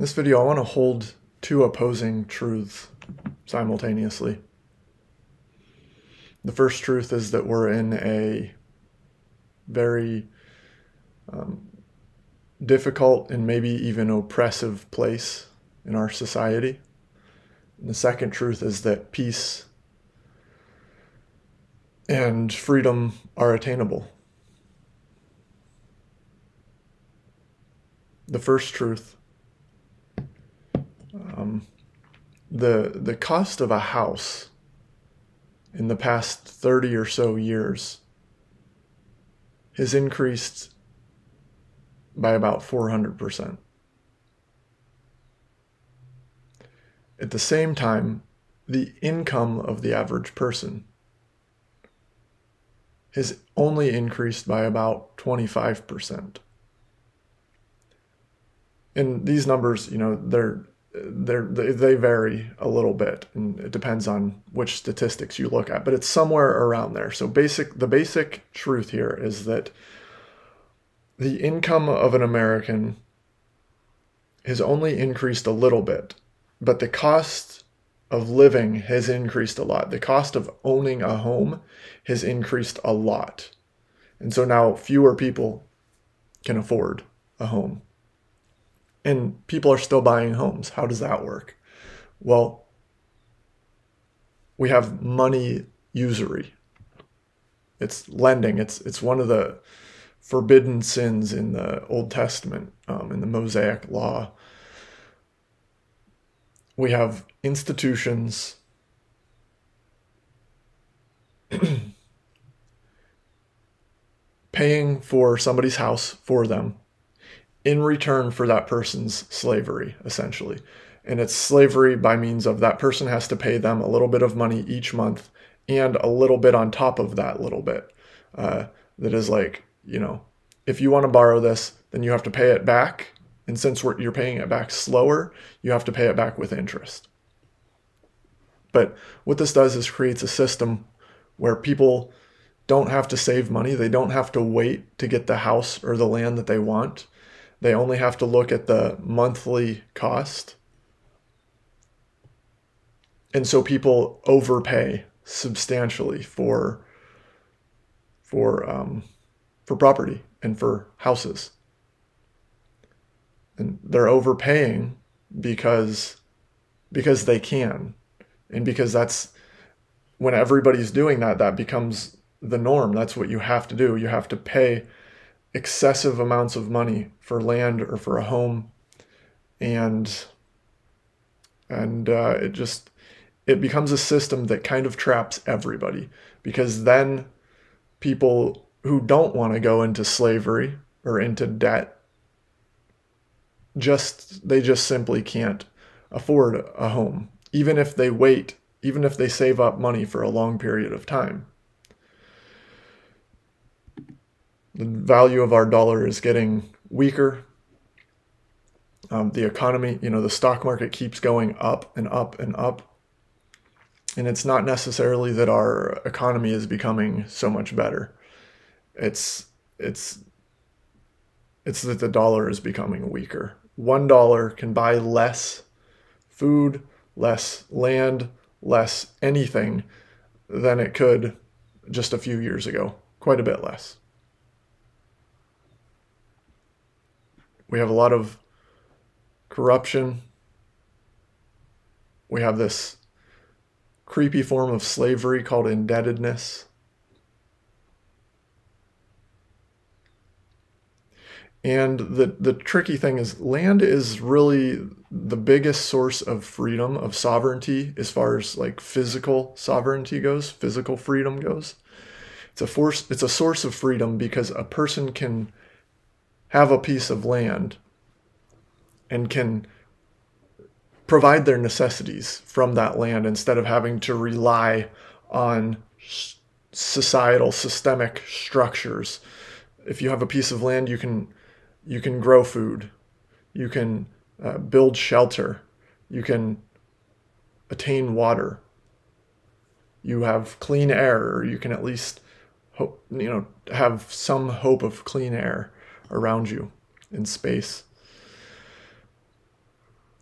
In this video, I want to hold two opposing truths simultaneously. The first truth is that we're in a very difficult and maybe even oppressive place in our society. And the second truth is that peace and freedom are attainable. The first truth, the cost of a house in the past 30 or so years has increased by about 400%. At the same time, the income of the average person has only increased by about 25%. And these numbers, they vary a little bit, and it depends on which statistics you look at, but it's somewhere around there. So the basic truth here is that the income of an American has only increased a little bit, but the cost of living has increased a lot. The cost of owning a home has increased a lot. And so now fewer people can afford a home. And people are still buying homes. How does that work? Well, we have money usury. It's lending. It's one of the forbidden sins in the Old Testament, in the Mosaic Law. We have institutions paying for somebody's house for them in return for that person's slavery, essentially. And it's slavery by means of that person has to pay them a little bit of money each month and a little bit on top of that little bit. That is like, if you want to borrow this, then you have to pay it back. And since you're paying it back slower, you have to pay it back with interest. But what this does is creates a system where people don't have to save money. They don't have to wait to get the house or the land that they want. They only have to look at the monthly cost. And so people overpay substantially for property and for houses. And they're overpaying because they can. And because that's when everybody's doing that, that becomes the norm. That's what you have to do. You have to pay excessive amounts of money for land or for a home, and it becomes a system that kind of traps everybody, because then people who don't want to go into slavery or into debt they just simply can't afford a home, even if they save up money for a long period of time. The value of our dollar is getting weaker. The economy, the stock market keeps going up and up and up. And it's not necessarily that our economy is becoming so much better. It's that the dollar is becoming weaker. $1 can buy less food, less land, less anything than it could just a few years ago. Quite a bit less. We have a lot of corruption. We have this creepy form of slavery called indebtedness. And the tricky thing is land is really the biggest source of freedom, of sovereignty, as far as like physical sovereignty goes, physical freedom goes. It's a source of freedom because a person can have a piece of land and can provide their necessities from that land instead of having to rely on societal systemic structures. If you have a piece of land, you can grow food, you can build shelter, you can attain water, you have clean air, or you can at least have some hope of clean air around you in space.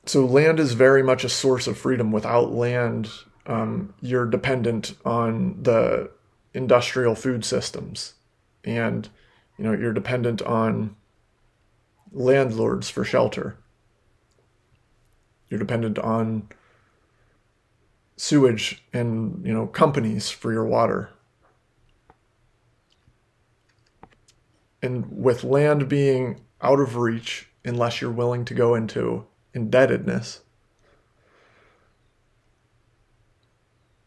So land is very much a source of freedom. Without land, you're dependent on the industrial food systems, and you're dependent on landlords for shelter. You're dependent on sewage and companies for your water. And with land being out of reach, unless you're willing to go into indebtedness,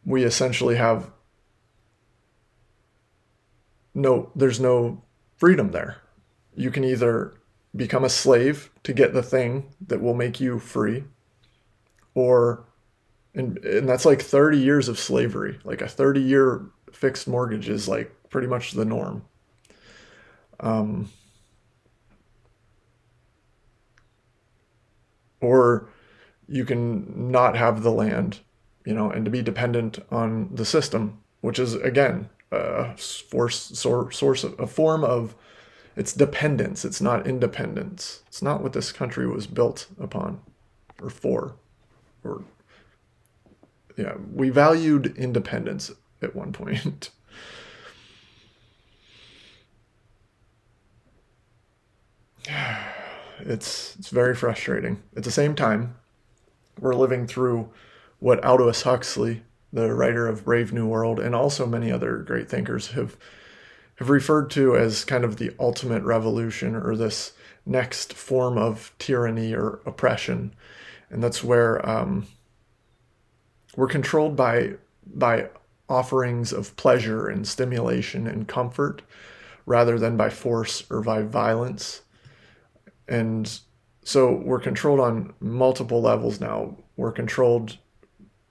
we essentially have there's no freedom there. You can either become a slave to get the thing that will make you free, and that's like 30 years of slavery. Like a 30-year fixed mortgage is like pretty much the norm. Or you can not have the land, and to be dependent on the system, which is, again, a form of, it's dependence. It's not independence. It's not what this country was built upon or for. We valued independence at one point. It's very frustrating. At the same time, we're living through what Aldous Huxley, the writer of Brave New World, and also many other great thinkers have referred to as kind of the ultimate revolution, or this next form of tyranny or oppression. And that's where we're controlled by offerings of pleasure and stimulation and comfort, rather than by force or by violence. And so we're controlled on multiple levels now. We're controlled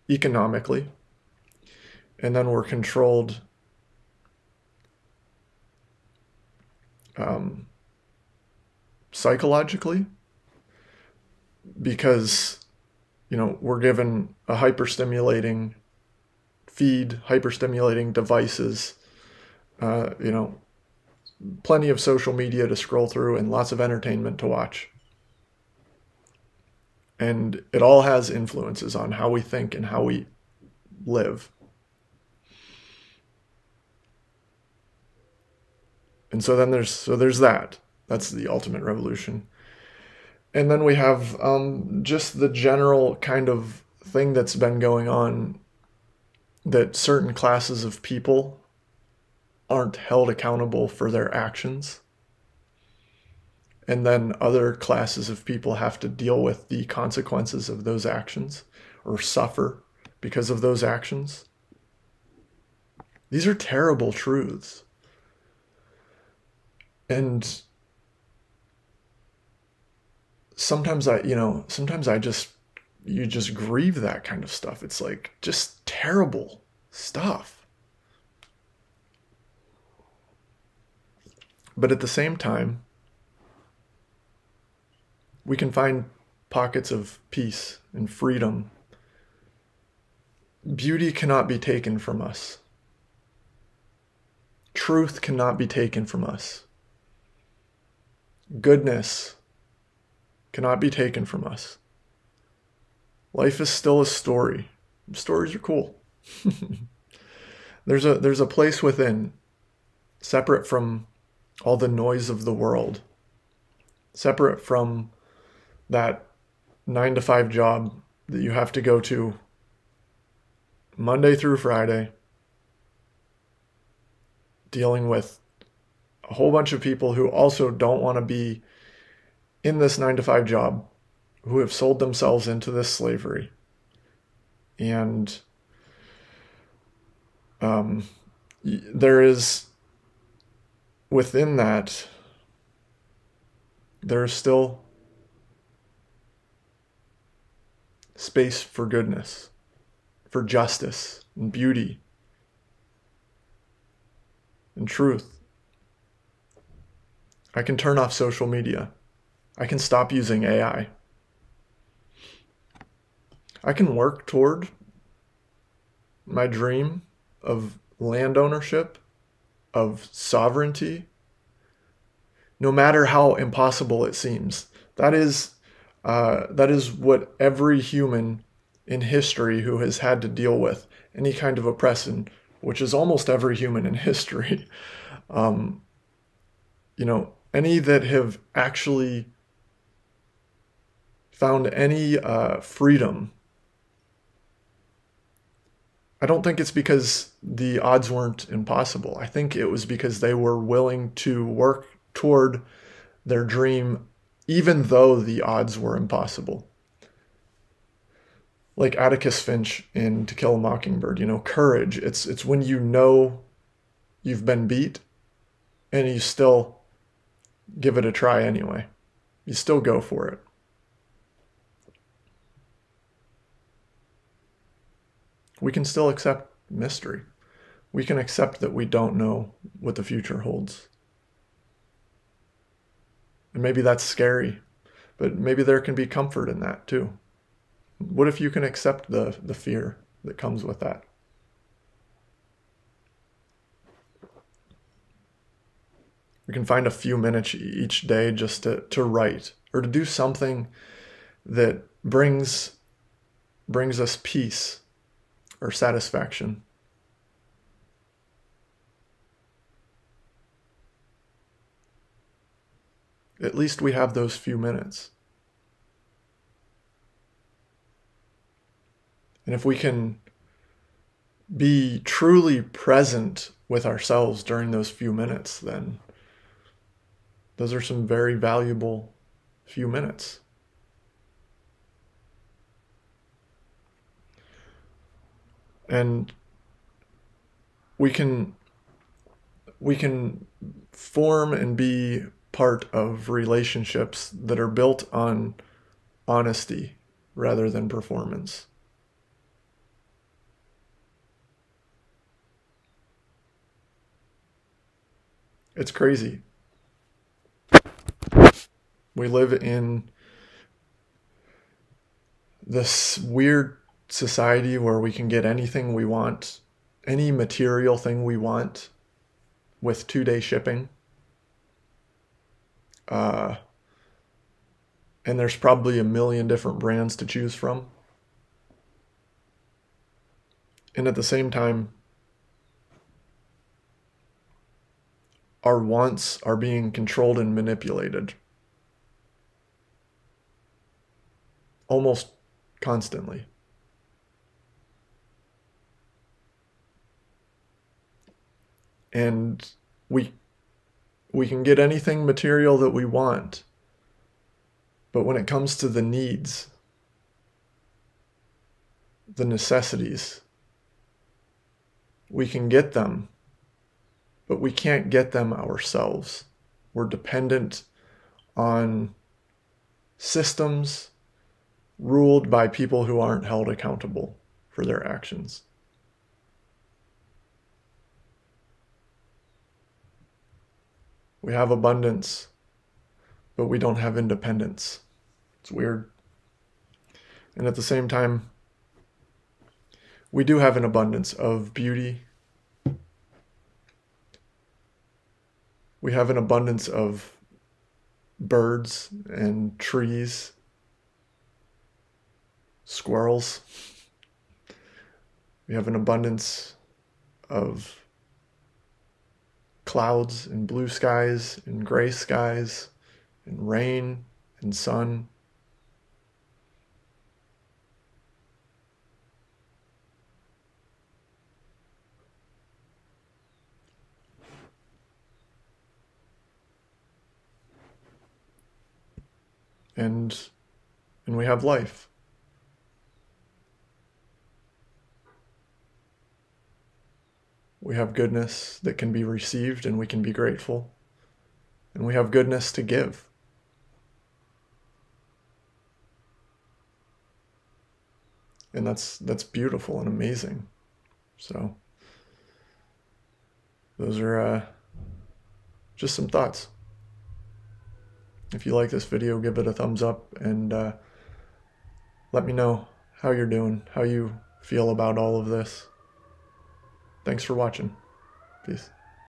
economically, and then we're controlled psychologically, because we're given a hyperstimulating feed, hyperstimulating devices, plenty of social media to scroll through, and lots of entertainment to watch. And it all has influences on how we think and how we live. And so then there's that. That's the ultimate revolution. And then we have just the general kind of thing that's been going on, that certain classes of people aren't held accountable for their actions. And then other classes of people have to deal with the consequences of those actions, or suffer because of those actions. These are terrible truths. And sometimes you just grieve that kind of stuff. It's like just terrible stuff. But at the same time, we can find pockets of peace and freedom. Beauty cannot be taken from us. Truth cannot be taken from us. Goodness cannot be taken from us. Life is still a story. Stories are cool. There's a place within, separate from all the noise of the world, separate from that 9-to-5 job that you have to go to Monday through Friday, dealing with a whole bunch of people who also don't want to be in this 9-to-5 job, who have sold themselves into this slavery. And there is, within that, there is still space for goodness, for justice and beauty and truth. I can turn off social media. I can stop using AI. I can work toward my dream of land ownership, of sovereignty, no matter how impossible it seems. That is That is what every human in history who has had to deal with any kind of oppression, which is almost every human in history, any that have actually found any freedom. I don't think it's because the odds weren't impossible. I think it was because they were willing to work toward their dream even though the odds were impossible. Like Atticus Finch in To Kill a Mockingbird, courage. It's when you know you've been beat and you still give it a try anyway. You still go for it. We can still accept mystery. We can accept that we don't know what the future holds. And maybe that's scary, but maybe there can be comfort in that too. What if you can accept the fear that comes with that? We can find a few minutes each day just to write or to do something that brings us peace or satisfaction. At least we have those few minutes. And if we can be truly present with ourselves during those few minutes, then those are some very valuable few minutes. And we can form and be part of relationships that are built on honesty rather than performance. It's crazy. We live in this weird society where we can get anything we want, any material thing we want, with 2-day shipping. And there's probably a million different brands to choose from. And at the same time, our wants are being controlled and manipulated almost constantly. And we can get anything material that we want, but when it comes to the needs, the necessities, we can get them, but we can't get them ourselves. We're dependent on systems ruled by people who aren't held accountable for their actions. We have abundance, but we don't have independence. It's weird. And at the same time, we do have an abundance of beauty. We have an abundance of birds and trees, squirrels. We have an abundance of clouds and blue skies and gray skies and rain and sun. And we have life. We have goodness that can be received and we can be grateful. And we have goodness to give. And that's beautiful and amazing. So those are just some thoughts. If you like this video, give it a thumbs up and let me know how you're doing, how you feel about all of this. Thanks for watching. Peace.